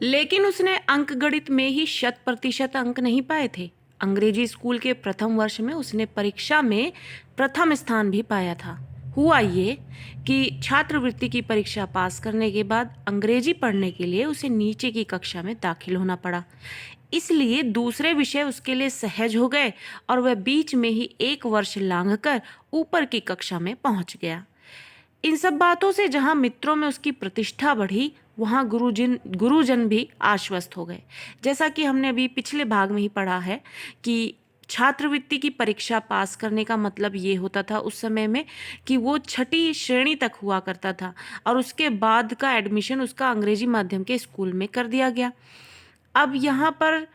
लेकिन उसने अंकगणित में ही 100% अंक नहीं पाए थे। अंग्रेजी स्कूल के प्रथम वर्ष में उसने परीक्षा में प्रथम स्थान भी पाया था। हुआ ये कि छात्रवृत्ति की परीक्षा पास करने के बाद अंग्रेजी पढ़ने के लिए उसे नीचे की कक्षा में दाखिल होना पड़ा। इसलिए दूसरे विषय उसके लिए सहज हो गए और वह बीच में ही एक वर्ष लांघकर ऊपर की कक्षा में पहुंच गया। इन सब बातों से जहां मित्रों में उसकी प्रतिष्ठा बढ़ी, वहां गुरुजन भी आश्वस्त हो गए। जैसा कि हमने अभी पिछले भाग में ही पढ़ा है कि छात्रवृत्ति की परीक्षा पास करने का मतलब ये होता था उस समय में कि वो छठी श्रेणी तक हुआ करता था और उसके बाद का एडमिशन उसका अंग्रेजी माध्यम के स्कूल में कर दिया गया। अब यहाँ पर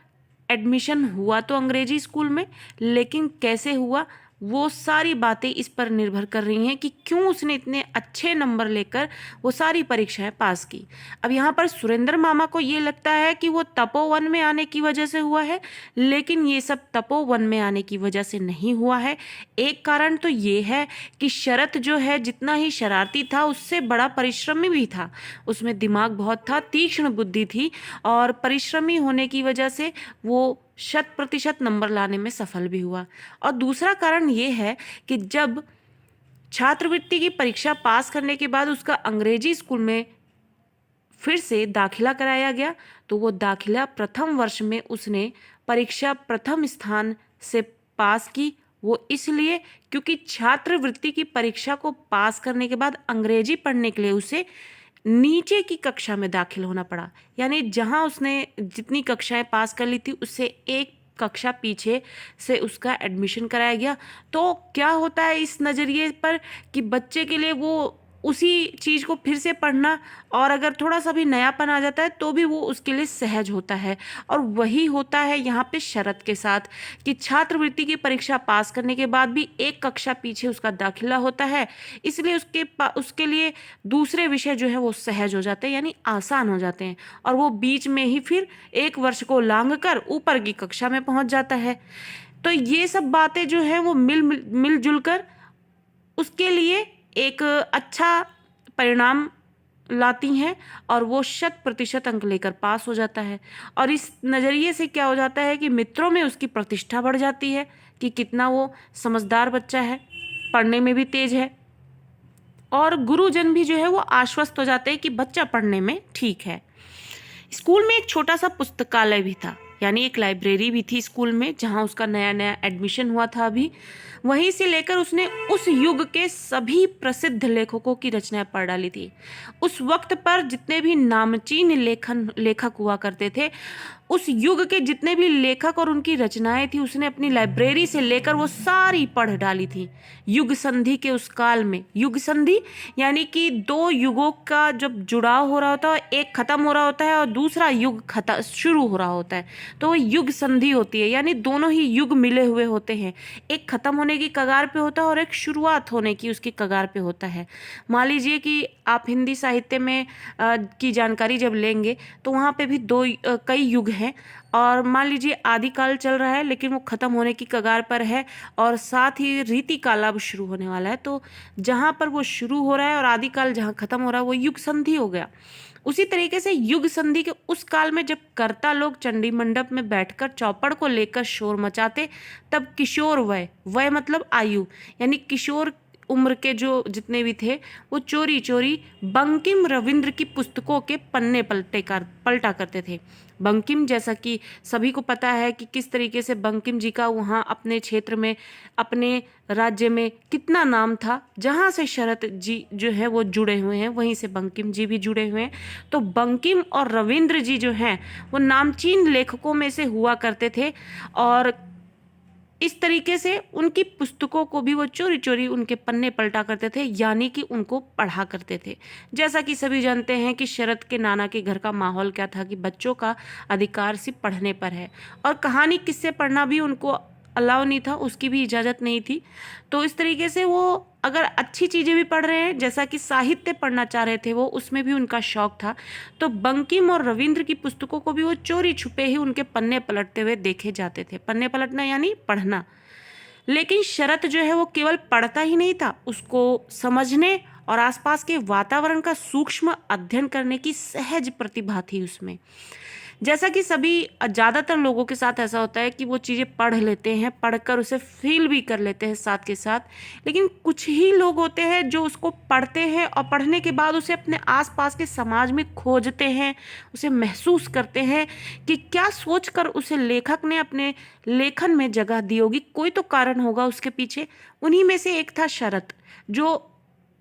एडमिशन हुआ तो अंग्रेजी स्कूल में, लेकिन कैसे हुआ वो सारी बातें इस पर निर्भर कर रही हैं कि क्यों उसने इतने अच्छे नंबर लेकर वो सारी परीक्षाएं पास की। अब यहाँ पर सुरेंद्र मामा को ये लगता है कि वो तपोवन में आने की वजह से हुआ है, लेकिन ये सब तपोवन में आने की वजह से नहीं हुआ है। एक कारण तो ये है कि शरत जो है जितना ही शरारती था उससे बड़ा परिश्रमी भी था। उसमें दिमाग बहुत था, तीक्ष्ण बुद्धि थी और परिश्रमी होने की वजह से वो 100% नंबर लाने में सफल भी हुआ। और दूसरा कारण ये है कि जब छात्रवृत्ति की परीक्षा पास करने के बाद उसका अंग्रेजी स्कूल में फिर से दाखिला कराया गया तो वो दाखिला प्रथम वर्ष में उसने परीक्षा प्रथम स्थान से पास की। वो इसलिए क्योंकि छात्रवृत्ति की परीक्षा को पास करने के बाद अंग्रेजी पढ़ने के लिए उसे नीचे की कक्षा में दाखिल होना पड़ा। यानी जहां उसने जितनी कक्षाएं पास कर ली थी उससे एक कक्षा पीछे से उसका एडमिशन कराया गया। तो क्या होता है इस नज़रिए पर कि बच्चे के लिए वो उसी चीज़ को फिर से पढ़ना और अगर थोड़ा सा भी नयापन आ जाता है तो भी वो उसके लिए सहज होता है। और वही होता है यहाँ पे शरत के साथ कि छात्रवृत्ति की परीक्षा पास करने के बाद भी एक कक्षा पीछे उसका दाखिला होता है, इसलिए उसके लिए दूसरे विषय जो है वो सहज हो जाते हैं, यानी आसान हो जाते हैं और वो बीच में ही फिर एक वर्ष को लांघ कर ऊपर की कक्षा में पहुंच जाता है। तो ये सब बातें जो है वो मिलजुल कर उसके लिए एक अच्छा परिणाम लाती हैं और वो 100% अंक लेकर पास हो जाता है। और इस नज़रिए से क्या हो जाता है कि मित्रों में उसकी प्रतिष्ठा बढ़ जाती है कि कितना वो समझदार बच्चा है, पढ़ने में भी तेज है। और गुरुजन भी जो है वो आश्वस्त हो जाते हैं कि बच्चा पढ़ने में ठीक है। स्कूल में एक छोटा सा पुस्तकालय भी था, यानी एक लाइब्रेरी भी थी स्कूल में जहां उसका नया नया एडमिशन हुआ था अभी। वहीं से लेकर उसने उस युग के सभी प्रसिद्ध लेखकों की रचनाएं पढ़ डाली थी। उस वक्त पर जितने भी नामचीन लेखक हुआ करते थे, उस युग के जितने भी लेखक और उनकी रचनाएं थी उसने अपनी लाइब्रेरी से लेकर वो सारी पढ़ डाली थी। युग संधि के उस काल में, युग संधि यानी कि दो युगों का जब जुड़ाव हो रहा होता है, एक खत्म हो रहा होता है और दूसरा युग शुरू हो रहा होता है, तो वो युग संधि होती है। यानी दोनों ही युग मिले हुए होते हैं, एक खत्म होने की कगार पे होता है और एक शुरुआत होने की उसकी कगार पे होता है। मान लीजिए कि आप हिंदी साहित्य में की जानकारी जब लेंगे तो वहाँ पे भी कई युग हैं और मान लीजिए आदिकाल चल रहा है लेकिन वो खत्म होने की कगार पर है और साथ ही रीति काल अब शुरू होने वाला है। तो जहाँ पर वो शुरू हो रहा है और आदिकाल जहाँ खत्म हो रहा है वो युग संधि हो गया। उसी तरीके से युग संधि के उस काल में जब कर्ता लोग चंडी मंडप में बैठकर चौपड़ को लेकर शोर मचाते, तब किशोर वय मतलब आयु, यानी किशोर उम्र के जो जितने भी थे वो चोरी चोरी बंकिम रविंद्र की पुस्तकों के पन्ने पलटा करते थे। बंकिम, जैसा कि सभी को पता है कि किस तरीके से बंकिम जी का वहाँ अपने क्षेत्र में, अपने राज्य में कितना नाम था। जहाँ से शरत जी जो है वो जुड़े हुए हैं वहीं से बंकिम जी भी जुड़े हुए हैं। तो बंकिम और रविंद्र जी जो हैं वो नामचीन लेखकों में से हुआ करते थे और इस तरीके से उनकी पुस्तकों को भी वो चोरी चोरी उनके पन्ने पलटा करते थे, यानी कि उनको पढ़ा करते थे। जैसा कि सभी जानते हैं कि शरत के नाना के घर का माहौल क्या था कि बच्चों का अधिकार सिर्फ पढ़ने पर है और कहानी किस्से पढ़ना भी उनको अलाउ नहीं था, उसकी भी इजाज़त नहीं थी। तो इस तरीके से वो अगर अच्छी चीज़ें भी पढ़ रहे हैं, जैसा कि साहित्य पढ़ना चाह रहे थे वो, उसमें भी उनका शौक था, तो बंकिम और रविंद्र की पुस्तकों को भी वो चोरी छुपे ही उनके पन्ने पलटते हुए देखे जाते थे। पन्ने पलटना यानी पढ़ना। लेकिन शरत जो है वो केवल पढ़ता ही नहीं था, उसको समझने और आसपास के वातावरण का सूक्ष्म अध्ययन करने की सहज प्रतिभा थी उसमें। जैसा कि सभी ज़्यादातर लोगों के साथ ऐसा होता है कि वो चीज़ें पढ़ लेते हैं, पढ़कर उसे फील भी कर लेते हैं साथ के साथ, लेकिन कुछ ही लोग होते हैं जो उसको पढ़ते हैं और पढ़ने के बाद उसे अपने आसपास के समाज में खोजते हैं, उसे महसूस करते हैं कि क्या सोचकर उसे लेखक ने अपने लेखन में जगह दी होगी, कोई तो कारण होगा उसके पीछे। उन्हीं में से एक था शरत, जो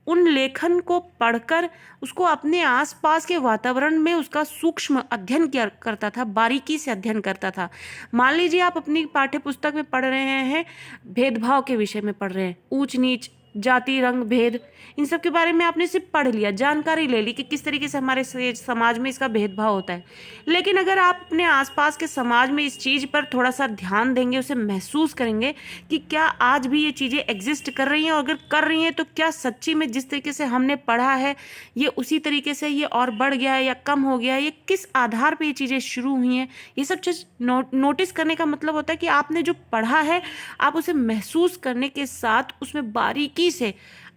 उन लेखन को पढ़कर उसको अपने आसपास के वातावरण में उसका सूक्ष्म अध्ययन किया करता था, बारीकी से अध्ययन करता था। मान लीजिए आप अपनी पाठ्य पुस्तक में पढ़ रहे हैं, भेदभाव के विषय में पढ़ रहे हैं, ऊंच नीच, जाति, रंग भेद, इन सब के बारे में आपने सिर्फ पढ़ लिया, जानकारी ले ली कि किस तरीके से हमारे समाज में इसका भेदभाव होता है। लेकिन अगर आप अपने आसपास के समाज में इस चीज़ पर थोड़ा सा ध्यान देंगे, उसे महसूस करेंगे कि क्या आज भी ये चीज़ें एग्जिस्ट कर रही हैं, और अगर कर रही हैं तो क्या सच्ची में जिस तरीके से हमने पढ़ा है ये उसी तरीके से ये और बढ़ गया है या कम हो गया है, ये किस आधार पर ये चीज़ें शुरू हुई हैं, ये सब चीज़ नोटिस करने का मतलब होता है कि आपने जो पढ़ा है आप उसे महसूस करने के साथ उसमें बारीकी से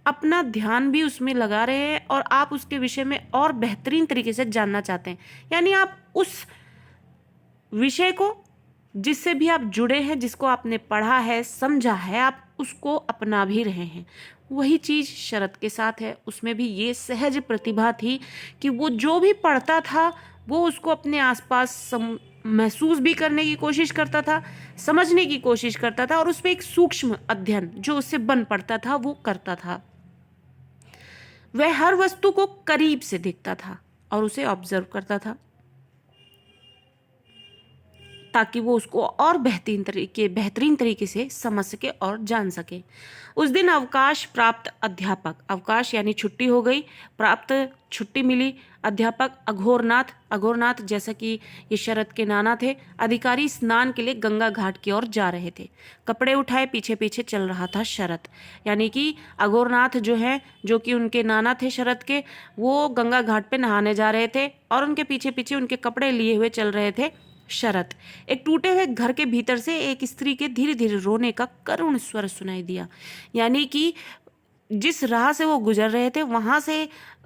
अपना ध्यान भी उसमें लगा रहे हैं और आप उसके विषय में और बेहतरीन तरीके से जानना चाहते हैं। यानी आप उस विषय को जिससे भी आप जुड़े हैं, जिसको आपने पढ़ा है, समझा है, आप उसको अपना भी रहे हैं। वही चीज़ शरत के साथ है, उसमें भी ये सहज प्रतिभा थी कि वो जो भी पढ़ता था वो उसको अपने आसपास महसूस भी करने की कोशिश करता था, समझने की कोशिश करता था, और उस पर एक सूक्ष्म अध्ययन जो उससे बन पड़ता था वो करता था। वह हर वस्तु को करीब से देखता था और उसे ऑब्जर्व करता था ताकि वो उसको और बेहतरीन तरीके से समझ सके और जान सके। उस दिन अवकाश प्राप्त अध्यापक, अवकाश यानी छुट्टी हो गई, प्राप्त छुट्टी मिली, अध्यापक अघोरनाथ जैसा कि ये शरत के नाना थे, अधिकारी स्नान के लिए गंगा घाट की ओर जा रहे थे। कपड़े उठाए पीछे पीछे चल रहा था शरत, यानी कि अघोरनाथ जो है, जो कि उनके नाना थे शरत के, वो गंगा घाट पे नहाने जा रहे थे और उनके पीछे पीछे उनके कपड़े लिए हुए चल रहे थे शरत। एक टूटे हुए घर के भीतर से एक स्त्री के धीरे धीरे रोने का करुण स्वर सुनाई दिया, यानी कि जिस राह से वो गुजर रहे थे वहां से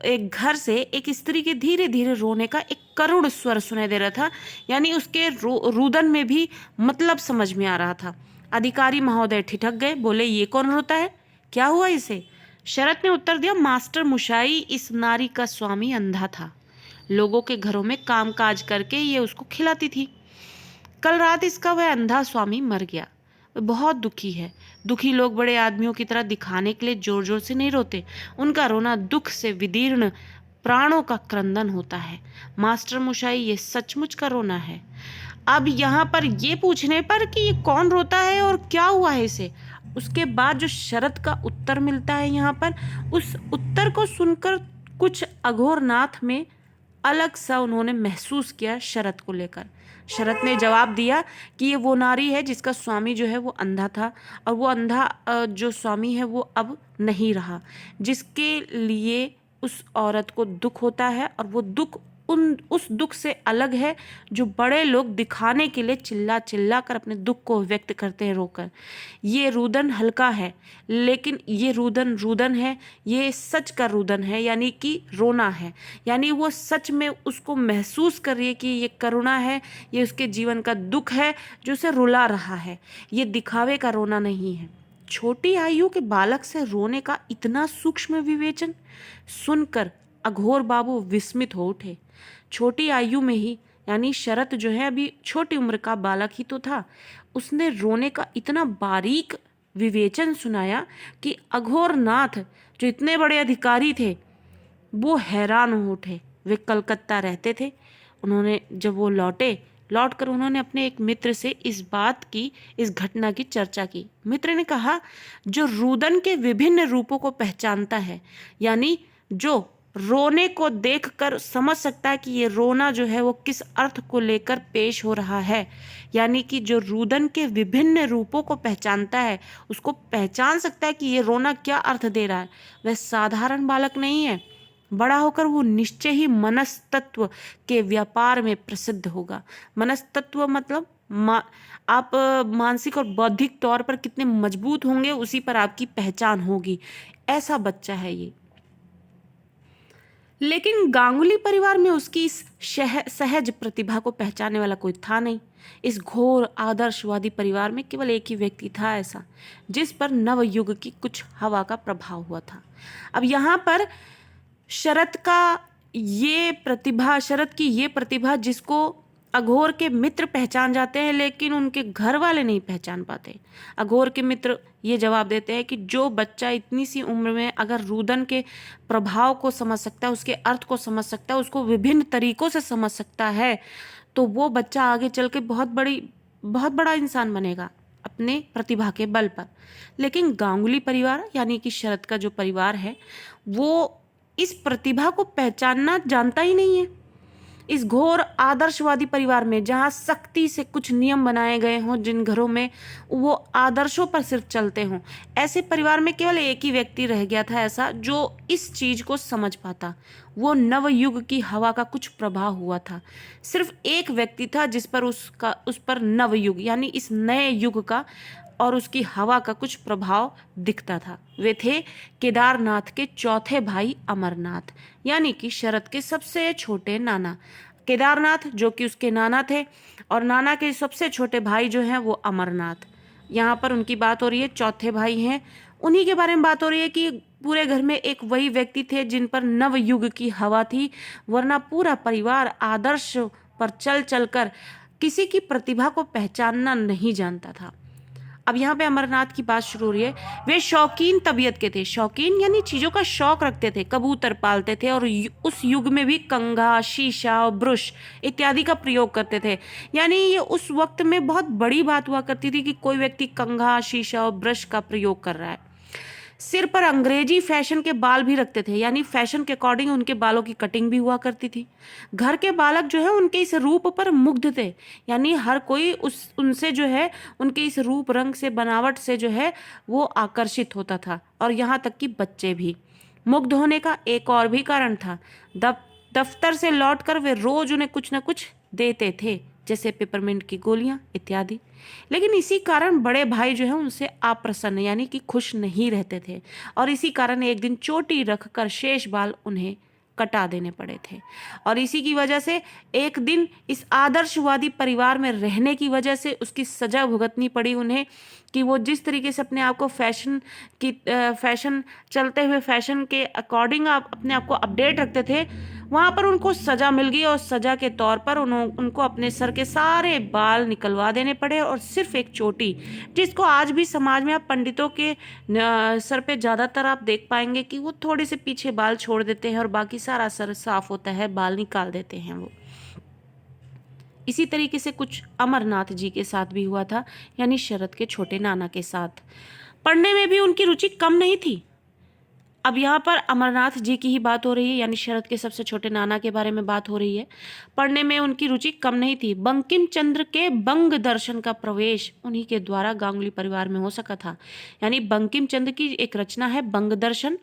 एक घर से एक स्त्री के धीरे धीरे रोने का एक करुण स्वर सुनाई दे रहा था, यानी उसके रुदन में भी मतलब समझ में आ रहा था। अधिकारी महोदय ठिठक गए, बोले ये कौन रोता है, क्या हुआ इसे? शरत ने उत्तर दिया, मास्टर मुशाई, इस नारी का स्वामी अंधा था, लोगों के घरों में काम काज करके ये उसको खिलाती थी। कल रात इसका वह अंधा स्वामी मर गया। वह बहुत दुखी है। दुखी लोग बड़े आदमियों की तरह दिखाने के लिए जोर जोर से नहीं रोते, उनका रोना दुख से विदीर्ण प्राणों का क्रंदन होता है। मास्टर मुशाई, ये सचमुच का रोना है। अब यहाँ पर ये पूछने पर कि ये कौन रोता है और क्या हुआ है इसे, उसके बाद जो शरत का उत्तर मिलता है यहाँ पर, उस उत्तर को सुनकर कुछ अघोरनाथ में अलग सा उन्होंने महसूस किया शरत को लेकर। शरत ने जवाब दिया कि ये वो नारी है जिसका स्वामी जो है वो अंधा था, और वो अंधा जो स्वामी है वो अब नहीं रहा, जिसके लिए उस औरत को दुख होता है, और वो दुख उस दुख से अलग है जो बड़े लोग दिखाने के लिए चिल्ला चिल्ला कर अपने दुख को व्यक्त करते हैं रोकर। ये रुदन हल्का है, लेकिन ये रुदन है, ये सच का रुदन है, यानी कि रोना है, यानी वो सच में उसको महसूस कर रही है कि ये करुणा है, ये उसके जीवन का दुख है जो उसे रुला रहा है, ये दिखावे का रोना नहीं है। छोटी आयु के बालक से रोने का इतना सूक्ष्म विवेचन सुनकर अघोर बाबू विस्मित हो उठे। छोटी आयु में ही, यानी शरत जो है अभी छोटी उम्र का बालक ही तो था, उसने रोने का इतना बारीक विवेचन सुनाया कि अघोरनाथ जो इतने बड़े अधिकारी थे वो हैरान हो उठे। वे कलकत्ता रहते थे। उन्होंने जब वो लौट कर उन्होंने अपने एक मित्र से इस घटना की चर्चा की। मित्र ने कहा, जो रुदन के विभिन्न रूपों को पहचानता है, यानी जो रोने को देखकर समझ सकता है कि ये रोना जो है वो किस अर्थ को लेकर पेश हो रहा है, यानी कि जो रुदन के विभिन्न रूपों को पहचानता है उसको पहचान सकता है कि ये रोना क्या अर्थ दे रहा है, वह साधारण बालक नहीं है। बड़ा होकर वो निश्चय ही मनस्तत्व के व्यापार में प्रसिद्ध होगा। मनस्तत्व मतलब आप मानसिक और बौद्धिक तौर पर कितने मजबूत होंगे उसी पर आपकी पहचान होगी। ऐसा बच्चा है ये। लेकिन गांगुली परिवार में उसकी इस सहज प्रतिभा को पहचानने वाला कोई था नहीं। इस घोर आदर्शवादी परिवार में केवल एक ही व्यक्ति था ऐसा, जिस पर नवयुग की कुछ हवा का प्रभाव हुआ था। अब यहाँ पर शरद की ये प्रतिभा जिसको अघोर के मित्र पहचान जाते हैं, लेकिन उनके घर वाले नहीं पहचान पाते। अघोर के मित्र ये जवाब देते हैं कि जो बच्चा इतनी सी उम्र में अगर रुदन के प्रभाव को समझ सकता है, उसके अर्थ को समझ सकता है, उसको विभिन्न तरीकों से समझ सकता है, तो वो बच्चा आगे चल के बहुत बड़ा इंसान बनेगा अपने प्रतिभा के बल पर। लेकिन गांगुली परिवार यानी कि शरद का जो परिवार है, वो इस प्रतिभा को पहचानना जानता ही नहीं है। इस घोर आदर्शवादी परिवार में जहां सख्ती से कुछ नियम बनाए गए हों, जिन घरों में वो आदर्शों पर सिर्फ चलते हों, ऐसे परिवार में केवल एक ही व्यक्ति रह गया था ऐसा जो इस चीज को समझ पाता। वो नवयुग की हवा का कुछ प्रभाव हुआ था। सिर्फ एक व्यक्ति था जिस पर उस पर नवयुग यानी इस नए युग का और उसकी हवा का कुछ प्रभाव दिखता था। वे थे केदारनाथ के चौथे भाई अमरनाथ, यानी कि शरद के सबसे छोटे नाना केदारनाथ, जो कि उसके नाना थे, और नाना के सबसे छोटे भाई जो हैं वो अमरनाथ। यहाँ पर उनकी बात हो रही है, चौथे भाई हैं, उन्हीं के बारे में बात हो रही है कि पूरे घर में एक वही व्यक्ति थे जिन पर नवयुग की हवा थी, वरना पूरा परिवार आदर्श पर चल चलकर किसी की प्रतिभा को पहचानना नहीं जानता था। अब यहाँ पे अमरनाथ की बात शुरू हो रही है। वे शौकीन तबीयत के थे, शौकीन यानी चीजों का शौक रखते थे, कबूतर पालते थे और उस युग में भी कंघा, शीशा और ब्रुश इत्यादि का प्रयोग करते थे। यानी ये उस वक्त में बहुत बड़ी बात हुआ करती थी कि कोई व्यक्ति कंघा, शीशा और ब्रश का प्रयोग कर रहा है। सिर पर अंग्रेजी फैशन के बाल भी रखते थे, यानी फैशन के अकॉर्डिंग उनके बालों की कटिंग भी हुआ करती थी। घर के बालक जो है उनके इस रूप पर मुग्ध थे, यानी हर कोई उनसे जो है उनके इस रूप रंग से, बनावट से जो है वो आकर्षित होता था, और यहाँ तक कि बच्चे भी। मुग्ध होने का एक और भी कारण था। दफ्तर से लौटकर वे रोज उन्हें कुछ न कुछ देते थे, जैसे पेपरमिंट की गोलियां इत्यादि। लेकिन इसी कारण बड़े भाई जो है उनसे अप्रसन्न यानी कि खुश नहीं रहते थे, और इसी कारण एक दिन चोटी रखकर शेष बाल उन्हें कटा देने पड़े थे। और इसी की वजह से एक दिन इस आदर्शवादी परिवार में रहने की वजह से उसकी सजा भुगतनी पड़ी उन्हें, कि वो जिस तरीके से अपने आप को फैशन चलते हुए फैशन के अकॉर्डिंग आप अपने आप को अपडेट रखते थे, वहाँ पर उनको सजा मिल गई, और सजा के तौर पर उनको अपने सर के सारे बाल निकलवा देने पड़े, और सिर्फ एक चोटी, जिसको आज भी समाज में आप पंडितों के सर पे ज़्यादातर आप देख पाएंगे कि वो थोड़े से पीछे बाल छोड़ देते हैं और बाकी सारा सर साफ होता है, बाल निकाल देते हैं वो। इसी तरीके से कुछ अमरनाथ जी के साथ भी हुआ था, यानी शरद के छोटे नाना के साथ। पढ़ने में भी उनकी रुचि कम नहीं थी। अब यहाँ पर अमरनाथ जी की ही बात हो रही है, यानी शरद के सबसे छोटे नाना के बारे में बात हो रही है। पढ़ने में उनकी रुचि कम नहीं थी। बंकिम चंद्र के बंग दर्शन का प्रवेश उन्हीं के द्वारा गांगुली परिवार में हो सका था। यानी बंकिम चंद्र की एक रचना है बंग दर्शन,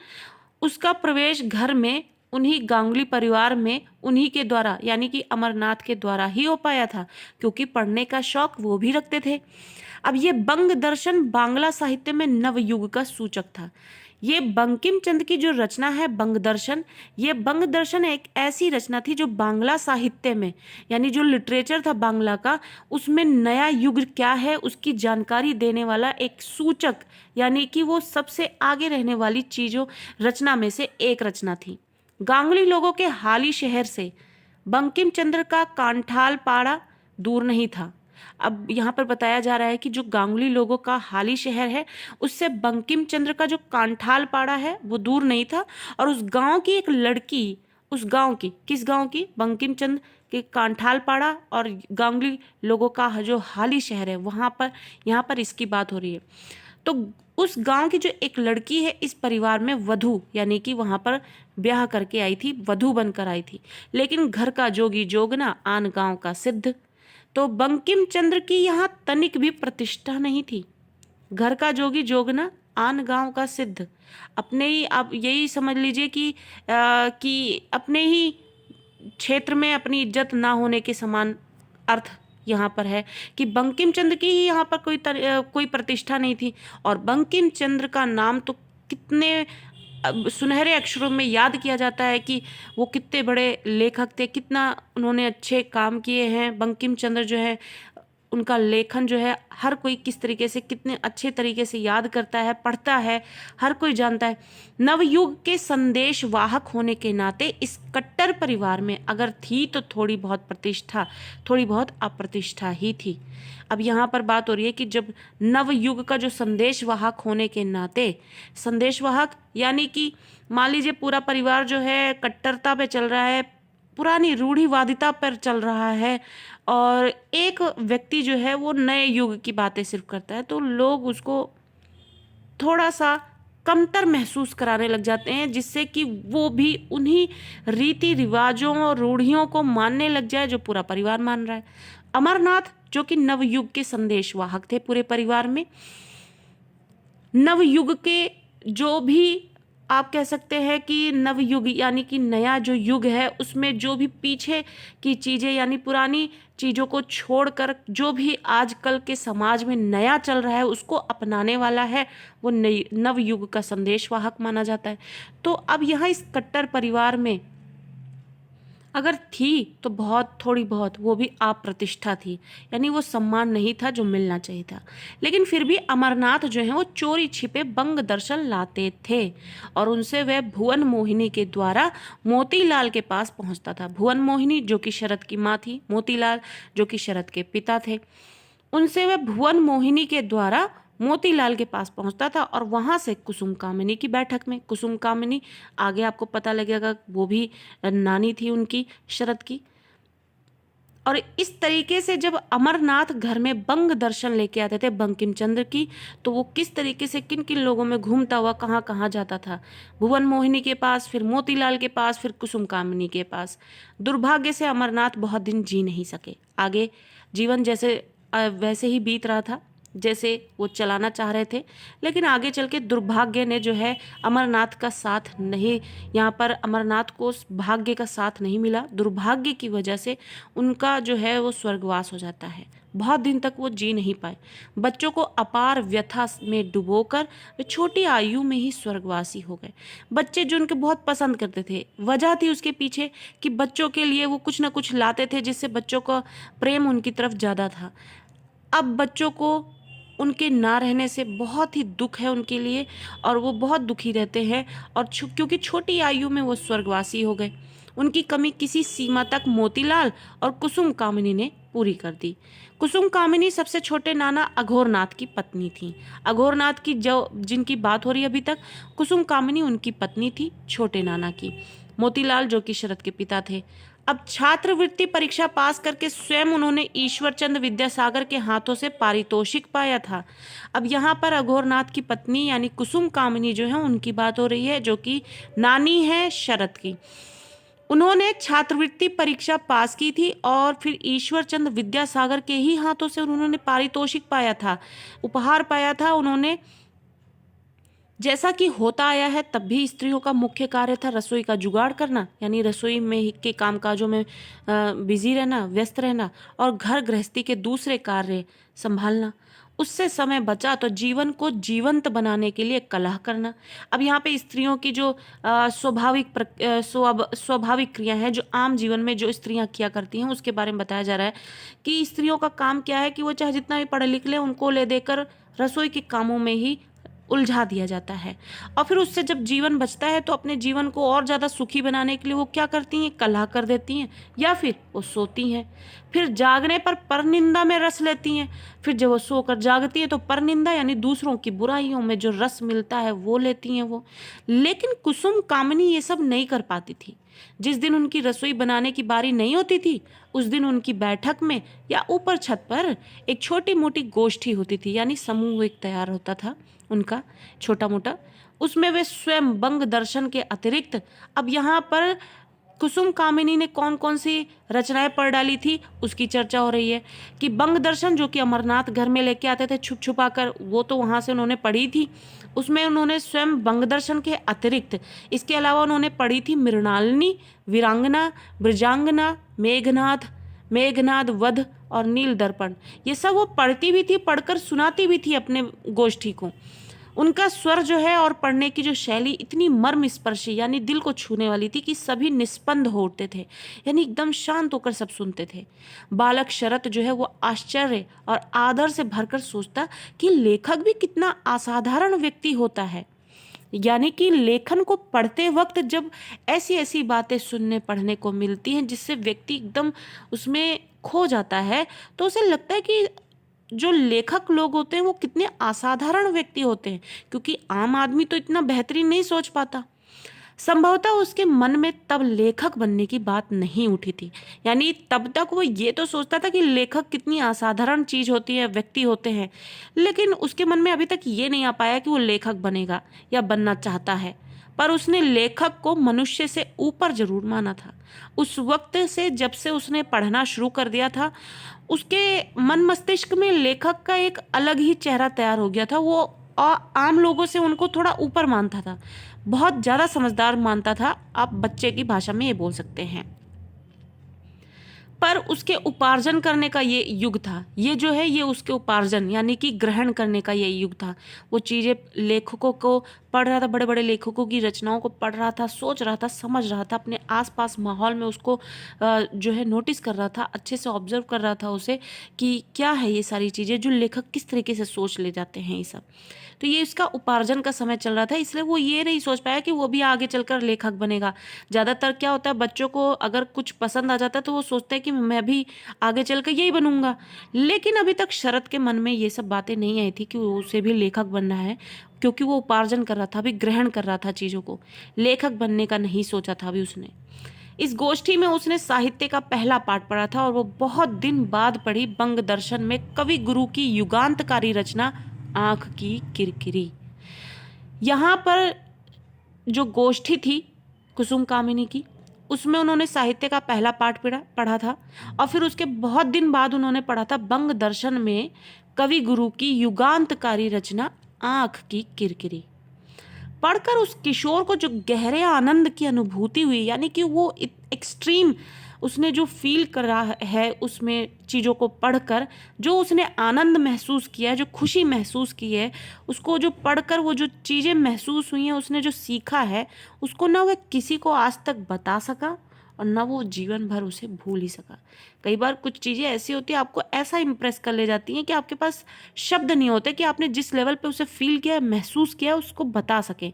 उसका प्रवेश घर में उन्हीं गांगुली परिवार में उन्हीं के द्वारा यानी कि अमरनाथ के द्वारा ही हो पाया था, क्योंकि पढ़ने का शौक वो भी रखते थे। अब ये बंग दर्शन बांग्ला साहित्य में नवयुग का सूचक था। ये बंकिम चंद्र की जो रचना है बंग दर्शन, ये बंग दर्शन एक ऐसी रचना थी जो बांग्ला साहित्य में यानी जो लिटरेचर था बांग्ला का, उसमें नया युग क्या है उसकी जानकारी देने वाला एक सूचक, यानी कि वो सबसे आगे रहने वाली चीजों रचना में से एक रचना थी। गांगुली लोगों के हाली शहर से बंकिम चंद्र का कांठाल पाड़ा दूर नहीं था। अब यहाँ पर बताया जा रहा है कि जो गांगुली लोगों का हाली शहर है उससे बंकिम चंद्र का जो कांठाल पाड़ा है वो दूर नहीं था, और उस गांव की एक लड़की, उस गांव की, किस गांव की, बंकिम चंद्र के कांठाल पाड़ा और गांगुली लोगों का जो हाली शहर है वहाँ पर, यहाँ पर इसकी बात हो रही है। तो उस गांव की जो एक लड़की है इस परिवार में वधू यानी कि वहाँ पर ब्याह करके आई थी, वधू बनकर आई थी। लेकिन घर का जोगी जोगना आन गांव का सिद्ध, तो बंकिम चंद्र की यहाँ तनिक भी प्रतिष्ठा नहीं थी। घर का जोगी जोगना आन गांव का सिद्ध, अपने ही, आप यही समझ लीजिए कि अपने ही क्षेत्र में अपनी इज्जत ना होने के समान अर्थ यहाँ पर है कि बंकिम चंद्र की ही यहाँ पर कोई प्रतिष्ठा नहीं थी। और बंकिम चंद्र का नाम तो कितने सुनहरे अक्षरों में याद किया जाता है कि वो कितने बड़े लेखक थे, कितना उन्होंने अच्छे काम किए हैं। बंकिम चंद्र जो है, उनका लेखन जो है हर कोई किस तरीके से, कितने अच्छे तरीके से याद करता है, पढ़ता है, हर कोई जानता है। नवयुग के संदेश वाहक होने के नाते इस कट्टर परिवार में अगर थी तो थोड़ी बहुत प्रतिष्ठा, थोड़ी बहुत अप्रतिष्ठा ही थी। अब यहाँ पर बात हो रही है कि जब नवयुग का जो संदेश वाहक होने के नाते, संदेश वाहक यानी कि मान लीजिए पूरा परिवार जो है कट्टरता पे चल रहा है, पुरानी रूढ़िवादिता पर चल रहा है, और एक व्यक्ति जो है वो नए युग की बातें सिर्फ करता है, तो लोग उसको थोड़ा सा कमतर महसूस कराने लग जाते हैं, जिससे कि वो भी उन्हीं रीति रिवाजों और रूढ़ियों को मानने लग जाए जो पूरा परिवार मान रहा है। अमरनाथ जो कि नवयुग के संदेश वाहक थे पूरे परिवार में, नवयुग के जो भी आप कह सकते हैं कि नवयुग यानी कि नया जो युग है, उसमें जो भी पीछे की चीज़ें यानी पुरानी चीज़ों को छोड़कर जो भी आजकल के समाज में नया चल रहा है उसको अपनाने वाला है, वो नवयुग का संदेश वाहक माना जाता है। तो अब यहाँ इस कट्टर परिवार में अगर थी तो बहुत थोड़ी बहुत, वो भी अप्रतिष्ठा थी, यानी वो सम्मान नहीं था जो मिलना चाहिए था। लेकिन फिर भी अमरनाथ जो है वो चोरी छिपे बंग दर्शन लाते थे और उनसे वह भुवन मोहिनी के द्वारा मोतीलाल के पास पहुंचता था। भुवन मोहिनी जो कि शरद की माँ थी, मोतीलाल जो कि शरद के पिता थे, उनसे वह भुवन मोहिनी के द्वारा मोतीलाल के पास पहुंचता था और वहां से कुसुम कामिनी की बैठक में, कुसुम कामिनी आगे आपको पता लगेगा वो भी नानी थी उनकी, शरद की। और इस तरीके से जब अमरनाथ घर में बंग दर्शन लेके आते थे बंकिम चंद्र की, तो वो किस तरीके से किन किन लोगों में घूमता हुआ कहाँ कहाँ जाता था, भुवन मोहिनी के पास, फिर मोतीलाल के पास, फिर कुसुम कामिनी के पास। दुर्भाग्य से अमरनाथ बहुत दिन जी नहीं सके, आगे जीवन जैसे वैसे ही बीत रहा था जैसे वो चलाना चाह रहे थे, लेकिन आगे चल के दुर्भाग्य ने जो है अमरनाथ का साथ नहीं, यहाँ पर अमरनाथ को भाग्य का साथ नहीं मिला। दुर्भाग्य की वजह से उनका जो है वो स्वर्गवास हो जाता है। बहुत दिन तक वो जी नहीं पाए। बच्चों को अपार व्यथा में डुबोकर वे छोटी आयु में ही स्वर्गवासी हो गए। बच्चे जो उनके बहुत पसंद करते थे, वजह थी उसके पीछे कि बच्चों के लिए वो कुछ ना कुछ लाते थे जिससे बच्चों का प्रेम उनकी तरफ ज़्यादा था। अब बच्चों को उनके ना रहने से बहुत ही दुख है उनके लिए और वो बहुत दुखी रहते हैं, और क्योंकि छोटी आयु में वो स्वर्गवासी हो गए। उनकी कमी किसी सीमा तक मोतीलाल और कुसुम कामिनी ने पूरी कर दी। कुसुम कामिनी सबसे छोटे नाना अघोरनाथ की पत्नी थी। अघोरनाथ की जो जिनकी बात हो रही है अभी तक, कुसुम कामिनी उनकी पत्नी थी छोटे नाना की। मोतीलाल जो कि शरद के पिता थे। अब छात्रवृत्ति परीक्षा पास करके स्वयं उन्होंने ईश्वरचंद विद्यासागर के हाथों से पारितोषिक पाया था। अब यहाँ पर अघोरनाथ की पत्नी यानी कुसुम कामिनी जो है उनकी बात हो रही है, जो कि नानी है शरद की। उन्होंने छात्रवृत्ति परीक्षा पास की थी और फिर ईश्वरचंद विद्यासागर के ही हाथों से उन्होंने पारितोषिक पाया था, उपहार पाया था उन्होंने। जैसा कि होता आया है तब भी स्त्रियों का मुख्य कार्य था रसोई का जुगाड़ करना, यानी रसोई में के कामकाजों में बिजी रहना, व्यस्त रहना, और घर गृहस्थी के दूसरे कार्य संभालना। उससे समय बचा तो जीवन को जीवंत बनाने के लिए कलह करना। अब यहाँ पे स्त्रियों की जो स्वाभाविक क्रिया है, जो आम जीवन में जो स्त्रियाँ किया करती हैं, उसके बारे में बताया जा रहा है कि स्त्रियों का काम क्या है कि वो चाहे जितना भी पढ़े लिख ले, उनको ले देकर रसोई के कामों में ही उलझा दिया जाता है। और फिर उससे जब जीवन बचता है तो अपने जीवन को और ज़्यादा सुखी बनाने के लिए वो क्या करती हैं, कलह कर देती हैं, या फिर वो सोती हैं। फिर जागने पर परनिंदा में रस लेती हैं। फिर जब वो सोकर जागती हैं तो परनिंदा यानी दूसरों की बुराइयों में जो रस मिलता है वो लेती हैं वो। लेकिन कुसुम कामिनी ये सब नहीं कर पाती थी। जिस दिन उनकी रसोई बनाने की बारी नहीं होती थी, उस दिन उनकी बैठक में या ऊपर छत पर एक छोटी मोटी गोष्ठी होती थी, यानी समूह एक तैयार होता था उनका छोटा मोटा। उसमें वे स्वयं बंग दर्शन के अतिरिक्त, अब यहाँ पर कुसुम कामिनी ने कौन कौन सी रचनाएं पढ़ डाली थी उसकी चर्चा हो रही है कि बंग दर्शन जो कि अमरनाथ घर में लेके आते थे छुप छुपा कर, वो तो वहाँ से उन्होंने पढ़ी थी। उसमें उन्होंने स्वयं बंग दर्शन के अतिरिक्त इसके अलावा उन्होंने पढ़ी थी मृणालिनी, वीरांगना, ब्रजांगना, मेघनाद वध और नील दर्पण। ये सब वो पढ़ती भी थी, पढ़कर सुनाती भी थी अपने गोष्ठी को। उनका स्वर जो है और पढ़ने की जो शैली इतनी मर्मस्पर्शी यानी दिल को छूने वाली थी कि सभी निस्पंद हो उठते थे, यानी एकदम शांत होकर सब सुनते थे। बालक शरत जो है वो आश्चर्य और आदर से भरकर सोचता कि लेखक भी कितना असाधारण व्यक्ति होता है। यानी कि लेखन को पढ़ते वक्त जब ऐसी ऐसी बातें सुनने पढ़ने को मिलती हैं जिससे व्यक्ति एकदम उसमें खो जाता है, तो उसे लगता है कि जो लेखक लोग होते हैं वो कितने असाधारण व्यक्ति होते हैं, क्योंकि आम आदमी तो इतना बेहतरीन नहीं सोच पाता। संभवतः उसके मन में तब लेखक बनने की बात नहीं उठी थी, यानी तब तक वो ये तो सोचता था कि लेखक कितनी असाधारण चीज होती है, व्यक्ति होते हैं, लेकिन उसके मन में अभी तक ये नहीं आ पाया कि वो लेखक बनेगा या बनना चाहता है। पर उसने लेखक को मनुष्य से ऊपर जरूर माना था। उस वक्त से जब से उसने पढ़ना शुरू कर दिया था, उसके मन मस्तिष्क में लेखक का एक अलग ही चेहरा तैयार हो गया था। वो आम लोगों से उनको थोड़ा ऊपर मानता था, बहुत ज़्यादा समझदार मानता था, आप बच्चे की भाषा में ये बोल सकते हैं। पर उसके उपार्जन करने का ये युग था, ये जो है ये उसके उपार्जन यानी कि ग्रहण करने का ये युग था। वो चीज़ें लेखकों को पढ़ रहा था, बड़े बड़े लेखकों की रचनाओं को पढ़ रहा था, सोच रहा था, समझ रहा था, अपने आसपास माहौल में उसको जो है नोटिस कर रहा था, अच्छे से ऑब्जर्व कर रहा था उसे कि क्या है ये सारी चीज़ें जो लेखक किस तरीके से सोच ले जाते हैं ये सब। तो ये इसका उपार्जन का समय चल रहा था, इसलिए वो ये नहीं सोच पाया कि वो भी आगे चलकर लेखक बनेगा। ज़्यादातर क्या होता है, बच्चों को अगर कुछ पसंद आ जाता है तो वो सोचते हैं कि मैं भी आगे चलकर यही बनूंगा। लेकिन अभी तक शरत के मन में ये सब बातें नहीं आई थी कि उसे भी लेखक बनना है, क्योंकि वो उपार्जन कर रहा था, अभी ग्रहण कर रहा था चीज़ों को। लेखक बनने का नहीं सोचा था अभी उसने। इस गोष्ठी में उसने साहित्य का पहला पाठ पढ़ा था और वो बहुत दिन बाद पढ़ी बंग दर्शन में कवि गुरु की युगांतकारी रचना आंख की किरकिरी। यहाँ पर जो गोष्ठी थी कुसुम कामिनी की, उसमें उन्होंने साहित्य का पहला पाठ पढ़ा था और फिर उसके बहुत दिन बाद उन्होंने पढ़ा था बंग दर्शन में कवि गुरु की युगांतकारी रचना आंख की किरकिरी। पढ़कर उस किशोर को जो गहरे आनंद की अनुभूति हुई, यानी कि वो एक्सट्रीम उसने जो फील कर रहा है उसमें चीज़ों को पढ़कर, जो उसने आनंद महसूस किया है, जो खुशी महसूस की है, उसको जो पढ़कर वो जो चीज़ें महसूस हुई हैं, उसने जो सीखा है, उसको ना वह किसी को आज तक बता सका और ना वो जीवन भर उसे भूल ही सका। कई बार कुछ चीज़ें ऐसी होती है, आपको ऐसा इम्प्रेस कर ले जाती हैं कि आपके पास शब्द नहीं होते कि आपने जिस लेवल पे उसे फील किया, महसूस किया, उसको बता सकें।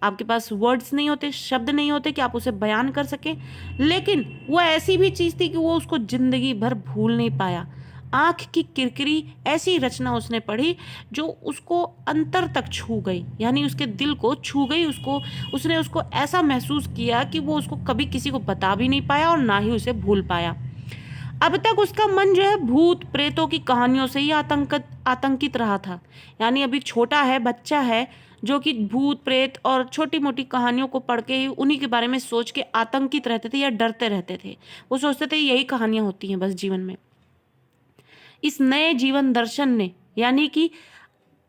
आपके पास वर्ड्स नहीं होते, शब्द नहीं होते कि आप उसे बयान कर सकें। लेकिन वो ऐसी भी चीज़ थी कि वो उसको ज़िंदगी भर भूल नहीं पाया। आंख की किरकिरी ऐसी रचना उसने पढ़ी जो उसको अंतर तक छू गई, यानी उसके दिल को छू गई। उसने उसको ऐसा महसूस किया कि वो उसको कभी किसी को बता भी नहीं पाया और ना ही उसे भूल पाया। अब तक उसका मन जो है भूत प्रेतों की कहानियों से ही आतंकित रहा था। यानी अभी छोटा है, बच्चा है, जो कि भूत प्रेत और छोटी मोटी कहानियों को पढ़ के ही उन्हीं के बारे में सोच के आतंकित रहते थे या डरते रहते थे। वो सोचते थे यही कहानियां होती हैं बस जीवन में। इस नए जीवन दर्शन ने, यानी कि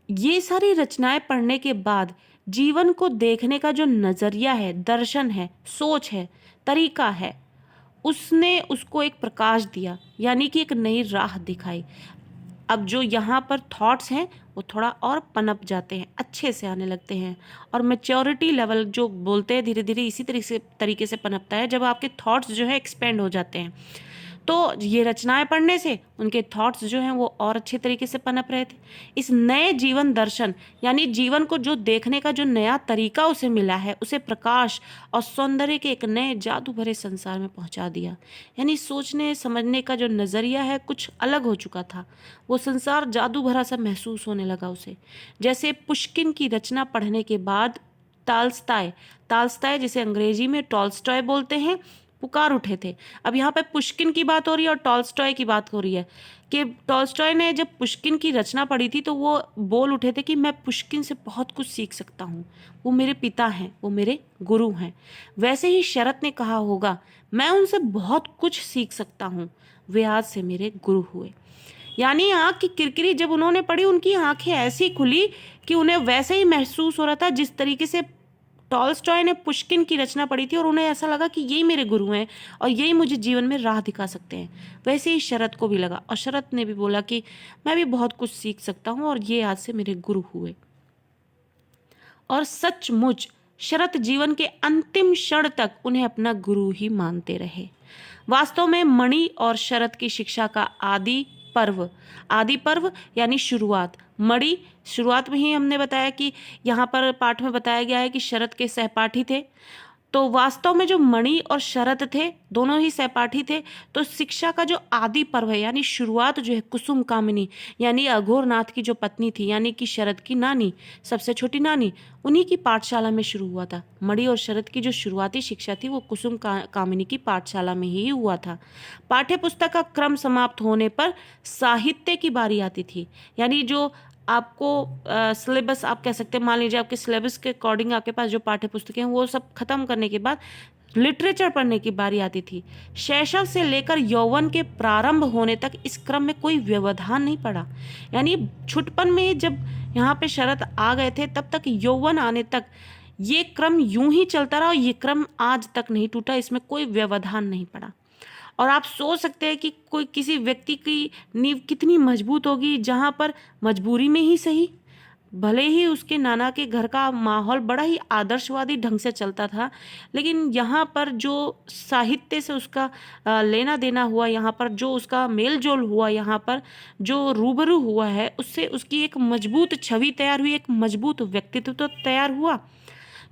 ये सारी रचनाएं पढ़ने के बाद जीवन को देखने का जो नजरिया है, दर्शन है, सोच है, तरीका है, उसने उसको एक प्रकाश दिया, यानी कि एक नई राह दिखाई। अब जो यहाँ पर थॉट्स हैं वो थोड़ा और पनप जाते हैं, अच्छे से आने लगते हैं, और मैच्योरिटी लेवल जो बोलते हैं धीरे धीरे इसी तरीके से पनपता है जब आपके थॉट्स जो है एक्सपेंड हो जाते हैं। तो ये रचनाएं पढ़ने से उनके थॉट्स जो हैं वो और अच्छे तरीके से पनप रहे थे। इस नए जीवन दर्शन, यानी जीवन को जो देखने का जो नया तरीका उसे मिला है, उसे प्रकाश और सौंदर्य के एक नए जादू भरे संसार में पहुंचा दिया। यानी सोचने समझने का जो नज़रिया है कुछ अलग हो चुका था। वो संसार जादू भरा सा महसूस होने लगा उसे। जैसे पुश्किन की रचना पढ़ने के बाद ताल्स्ताय जिसे अंग्रेजी में टॉल्स्टॉय बोलते हैं, पुकार उठे थे। अब यहाँ पे पुश्किन की बात हो रही है और टॉल्स्टॉय की बात हो रही है कि टॉल्स्टॉय ने जब पुश्किन की रचना पढ़ी थी तो वो बोल उठे थे कि मैं पुश्किन से बहुत कुछ सीख सकता हूँ, वो मेरे पिता हैं, वो मेरे गुरु हैं। वैसे ही शरत ने कहा होगा, मैं उनसे बहुत कुछ सीख सकता हूँ, वे आज से मेरे गुरु हुए। यानी आँख की किरकिरी जब उन्होंने पढ़ी, उनकी आंखें ऐसी खुली कि उन्हें वैसे ही महसूस हो रहा था जिस तरीके से टॉल्स्टॉय ने पुश्किन की रचना पढ़ी थी, और उन्हें ऐसा लगा कि यही मेरे गुरु हैं और यही मुझे जीवन में राह दिखा सकते हैं। वैसे ही शरत को भी लगा, और शरत ने भी बोला कि मैं भी बहुत कुछ सीख सकता हूँ और ये आज से मेरे गुरु हुए। और सचमुच शरत जीवन के अंतिम क्षण तक उन्हें अपना गुरु ही मानते रहे। वास्तव में मणि और शरत की शिक्षा का आदि पर्व यानी शुरुआत। मणि शुरुआत में ही हमने बताया कि यहाँ पर पाठ में बताया गया है कि शरत के सहपाठी थे, तो वास्तव में जो मणि और शरत थे दोनों ही सहपाठी थे। तो शिक्षा का जो आदि पर्व है यानी शुरुआत जो है कुसुम कामिनी यानी अघोरनाथ की जो पत्नी थी यानी कि शरत की नानी, सबसे छोटी नानी, उन्हीं की पाठशाला में शुरू हुआ था। मणि और शरत की जो शुरुआती शिक्षा थी वो कुसुम कामिनी की पाठशाला में ही हुआ था। पाठ्य पुस्तक का क्रम समाप्त होने पर साहित्य की बारी आती थी, यानी जो आपको सिलेबस आप कह सकते हैं, मान लीजिए आपके सिलेबस के अकॉर्डिंग आपके पास जो पाठ्य पुस्तकें हैं वो सब खत्म करने के बाद लिटरेचर पढ़ने की बारी आती थी। शैशव से लेकर यौवन के प्रारंभ होने तक इस क्रम में कोई व्यवधान नहीं पड़ा, यानी छुटपन में जब यहाँ पे शरत आ गए थे तब तक यौवन आने तक ये क्रम यूं ही चलता रहा और ये क्रम आज तक नहीं टूटा, इसमें कोई व्यवधान नहीं पड़ा। और आप सोच सकते हैं कि कोई किसी व्यक्ति की नींव कितनी मजबूत होगी जहाँ पर मजबूरी में ही सही, भले ही उसके नाना के घर का माहौल बड़ा ही आदर्शवादी ढंग से चलता था, लेकिन यहाँ पर जो साहित्य से उसका लेना देना हुआ, यहाँ पर जो उसका मेल जोल हुआ, यहाँ पर जो रूबरू हुआ है उससे उसकी एक मजबूत छवि तैयार हुई, एक मजबूत व्यक्तित्व तो तैयार हुआ।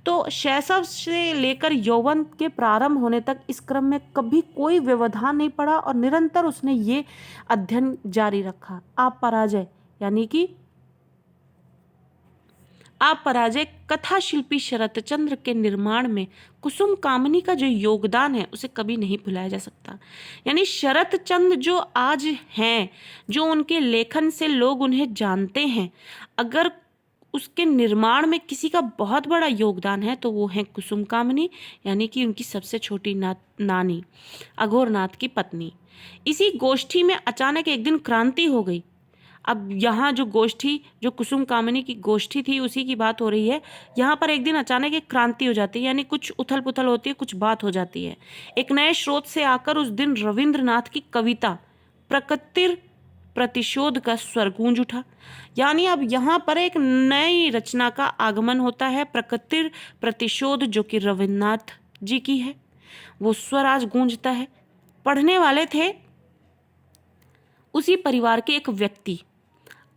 तो शैशव से लेकर यौवन के प्रारंभ होने तक इस क्रम में कभी कोई व्यवधान नहीं पड़ा और निरंतर उसने ये अध्ययन जारी रखा। आप पराजय कथा शिल्पी शरतचंद्र के निर्माण में कुसुम कामिनी का जो योगदान है उसे कभी नहीं भुलाया जा सकता। यानी शरतचंद्र जो आज हैं, जो उनके लेखन से लोग उन्हें जानते हैं, अगर उसके निर्माण में किसी का बहुत बड़ा योगदान है तो वो है कुसुम कामिनी, यानी कि उनकी सबसे छोटी नानी, अघोरनाथ की पत्नी। इसी गोष्ठी में अचानक एक दिन क्रांति हो गई। अब यहाँ जो गोष्ठी, जो कुसुम कामिनी की गोष्ठी थी उसी की बात हो रही है। यहाँ पर एक दिन अचानक एक क्रांति हो जाती है, यानी कुछ उथल पुथल होती है, कुछ बात हो जाती है। एक नए स्रोत से आकर उस दिन रविंद्रनाथ की कविता प्रकृतिर प्रतिशोध का स्वर गूंज उठा। यानी अब यहाँ पर एक नई रचना का आगमन होता है, प्रकृतिर प्रतिशोध, जो कि रविन्द्रनाथ जी की है। वो स्वर आज गूंजता है। पढ़ने वाले थे उसी परिवार के एक व्यक्ति।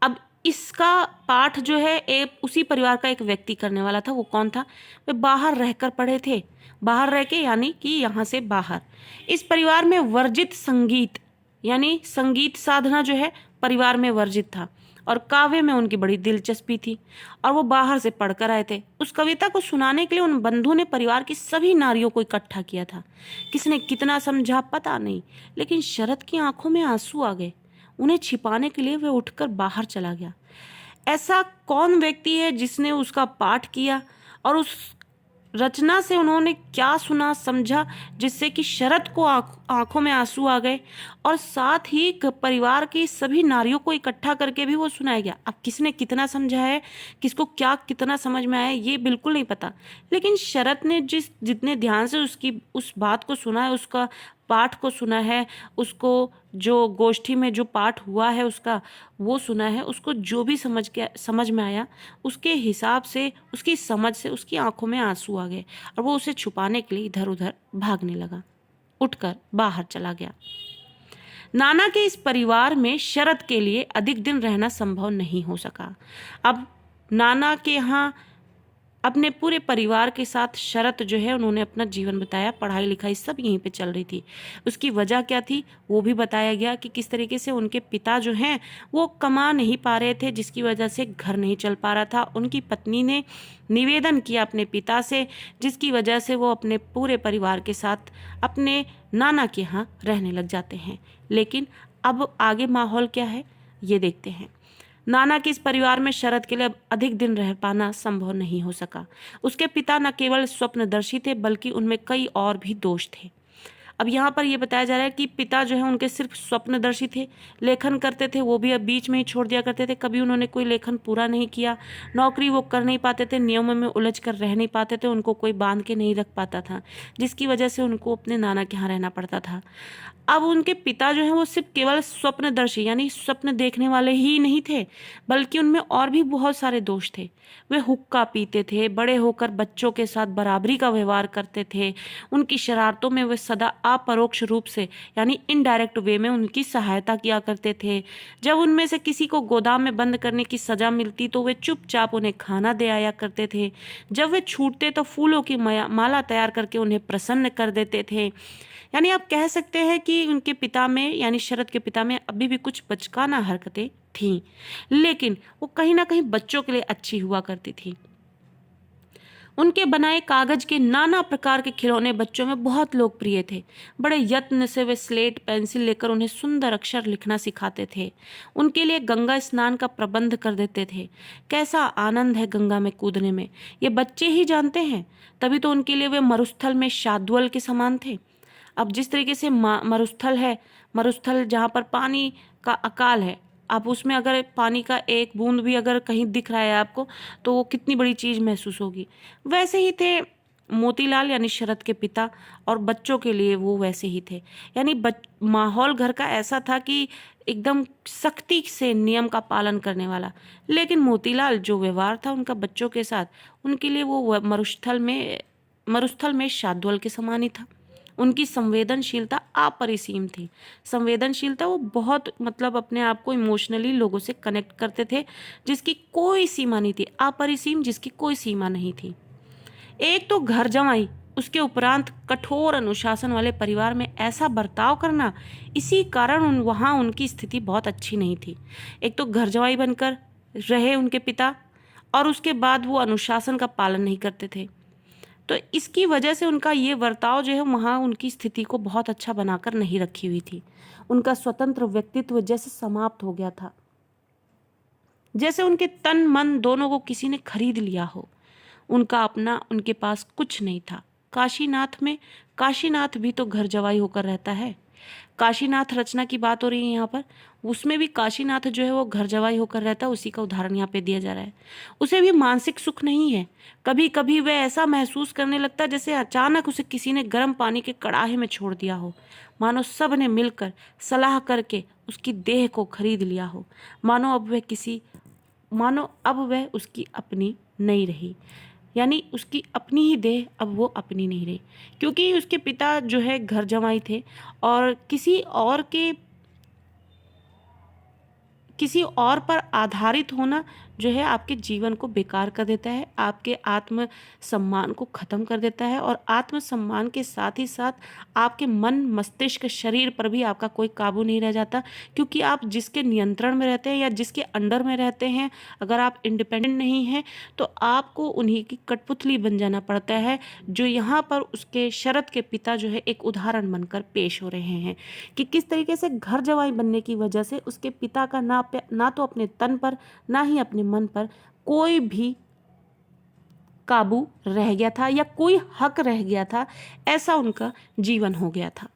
अब इसका पाठ जो है उसी परिवार का एक व्यक्ति करने वाला था। वो कौन था? वे बाहर रहकर पढ़े थे, बाहर रह के, यानी कि यहाँ से बाहर। इस परिवार में वर्जित संगीत, यानी संगीत साधना जो है परिवार में वर्जित था, और काव्य में उनकी बड़ी दिलचस्पी थी और वो बाहर से पढ़कर आए थे। उस कविता को सुनाने के लिए उन बंधु ने परिवार की सभी नारियों को इकट्ठा किया था। किसने कितना समझा पता नहीं, लेकिन शरत की आंखों में आंसू आ गए। उन्हें छिपाने के लिए वह उठकर बाहर चला गया। ऐसा कौन व्यक्ति है जिसने उसका पाठ किया और उस रचना से उन्होंने क्या सुना समझा जिससे कि शरत को आंखों में आंसू आ गए, और साथ ही परिवार की सभी नारियों को इकट्ठा करके भी वो सुनाया गया। अब किसने कितना समझा है, किसको क्या कितना समझ में आया, ये बिल्कुल नहीं पता, लेकिन शरत ने जितने ध्यान से उसकी उस बात को सुना है, उसका पाठ को सुना है, उसको जो गोष्ठी में जो पाठ हुआ है उसका वो सुना है, उसको जो भी समझ में आया उसके हिसाब से, उसकी समझ से उसकी आंखों में आंसू आ गए और वो उसे छुपाने के लिए इधर उधर भागने लगा, उठकर बाहर चला गया। नाना के इस परिवार में शरत के लिए अधिक दिन रहना संभव नहीं हो सका। अब नाना के यहाँ अपने पूरे परिवार के साथ शरत जो है उन्होंने अपना जीवन बताया, पढ़ाई लिखाई सब यहीं पे चल रही थी। उसकी वजह क्या थी वो भी बताया गया कि किस तरीके से उनके पिता जो हैं वो कमा नहीं पा रहे थे, जिसकी वजह से घर नहीं चल पा रहा था। उनकी पत्नी ने निवेदन किया अपने पिता से, जिसकी वजह से वो अपने पूरे परिवार के साथ अपने नाना के यहाँ रहने लग जाते हैं। लेकिन अब आगे माहौल क्या है ये देखते हैं। नाना के इस परिवार में शरत के लिए अब अधिक दिन रह पाना संभव नहीं हो सका। उसके पिता न केवल स्वप्नदर्शी थे बल्कि उनमें कई और भी दोष थे। अब यहाँ पर ये बताया जा रहा है कि पिता जो है उनके सिर्फ स्वप्नदर्शी थे, लेखन करते थे वो भी अब बीच में ही छोड़ दिया करते थे, कभी उन्होंने कोई लेखन पूरा नहीं किया। नौकरी वो कर नहीं पाते थे, नियमों में उलझ कर रह नहीं पाते थे, उनको कोई बांध के नहीं रख पाता था, जिसकी वजह से उनको अपने नाना के यहाँ रहना पड़ता था। अब उनके पिता जो हैं वो सिर्फ केवल स्वप्नदर्शी यानी स्वप्न देखने वाले ही नहीं थे, बल्कि उनमें और भी बहुत सारे दोष थे। वे हुक्का पीते थे, बड़े होकर बच्चों के साथ बराबरी का व्यवहार करते थे। उनकी शरारतों में वे सदा अपरोक्ष रूप से यानी इनडायरेक्ट वे में उनकी सहायता किया करते थे। जब उनमें से किसी को गोदाम में बंद करने की सजा मिलती तो वे चुपचाप उन्हें खाना दे आया करते थे। जब वे छूटते तो फूलों की माला तैयार करके उन्हें प्रसन्न कर देते थे। यानी आप कह सकते हैं कि उनके पिता में यानी शरद के पिता में अभी भी कुछ बचकाना हरकतें थीं, लेकिन वो कहीं ना कहीं बच्चों के लिए अच्छी हुआ करती थी। उनके बनाए कागज के नाना प्रकार के खिलौने बच्चों में बहुत लोकप्रिय थे। बड़े यत्न से वे स्लेट पेंसिल लेकर उन्हें सुंदर अक्षर लिखना सिखाते थे। उनके लिए गंगा स्नान का प्रबंध कर देते थे। कैसा आनंद है गंगा में कूदने में, ये बच्चे ही जानते हैं। तभी तो उनके लिए वे मरुस्थल में शाद्वल के समान थे। अब जिस तरीके से मरुस्थल है, मरुस्थल जहाँ पर पानी का अकाल है, आप उसमें अगर पानी का एक बूंद भी अगर कहीं दिख रहा है आपको, तो वो कितनी बड़ी चीज़ महसूस होगी। वैसे ही थे मोतीलाल यानी शरद के पिता, और बच्चों के लिए वो वैसे ही थे। यानी माहौल घर का ऐसा था कि एकदम सख्ती से नियम का पालन करने वाला, लेकिन मोतीलाल जो व्यवहार था उनका बच्चों के साथ, उनके लिए वो मरुस्थल में शाद्वल के समान ही था। उनकी संवेदनशीलता अपरिसीम थी। संवेदनशीलता, वो बहुत मतलब अपने आप को इमोशनली लोगों से कनेक्ट करते थे, जिसकी कोई सीमा नहीं थी। अपरिसीम, जिसकी कोई सीमा नहीं थी। एक तो घर जमाई, उसके उपरांत कठोर अनुशासन वाले परिवार में ऐसा बर्ताव करना, इसी कारण वहाँ उनकी स्थिति बहुत अच्छी नहीं थी। एक तो घर जमाई बनकर रहे उनके पिता, और उसके बाद वो अनुशासन का पालन नहीं करते थे। तो इसकी वजह से उनका ये बर्ताव जो है वहाँ उनकी स्थिति को बहुत अच्छा बनाकर नहीं रखी हुई थी। उनका स्वतंत्र व्यक्तित्व जैसे समाप्त हो गया था, जैसे उनके तन मन दोनों को किसी ने खरीद लिया हो। उनका अपना उनके पास कुछ नहीं था। काशीनाथ भी तो घर जवाई होकर रहता है। काशीनाथ रचना की बात हो रही है यहाँ पर, उसमें भी काशीनाथ जो है वो घर जवाई होकर रहता है। उसी का उदाहरण यहाँ पे दिया जा रहा है। उसे भी मानसिक सुख नहीं है। कभी कभी वह ऐसा महसूस करने लगता है जैसे अचानक उसे किसी ने गर्म पानी के कड़ाहे में छोड़ दिया हो, मानो सब ने मिलकर सलाह करके उसकी देह को खरीद लिया हो। मानो अब वह उसकी अपनी नहीं रही, यानी उसकी अपनी ही देह अब वो अपनी नहीं रही, क्योंकि उसके पिता जो है घर जमाई थे, और किसी और पर आधारित होना जो है आपके जीवन को बेकार कर देता है, आपके आत्म सम्मान को ख़त्म कर देता है, और आत्म सम्मान के साथ ही साथ आपके मन, मस्तिष्क, शरीर पर भी आपका कोई काबू नहीं रह जाता। क्योंकि आप जिसके नियंत्रण में रहते हैं या जिसके अंडर में रहते हैं, अगर आप इंडिपेंडेंट नहीं हैं तो आपको उन्हीं की कठपुतली बन जाना पड़ता है, जो यहाँ पर उसके शरद के पिता जो है एक उदाहरण बनकर पेश हो रहे हैं कि किस तरीके से घर जवाई बनने की वजह से उसके पिता का ना तो अपने तन पर ना ही अपने मन पर कोई भी काबू रह गया था या कोई हक रह गया था। ऐसा उनका जीवन हो गया था।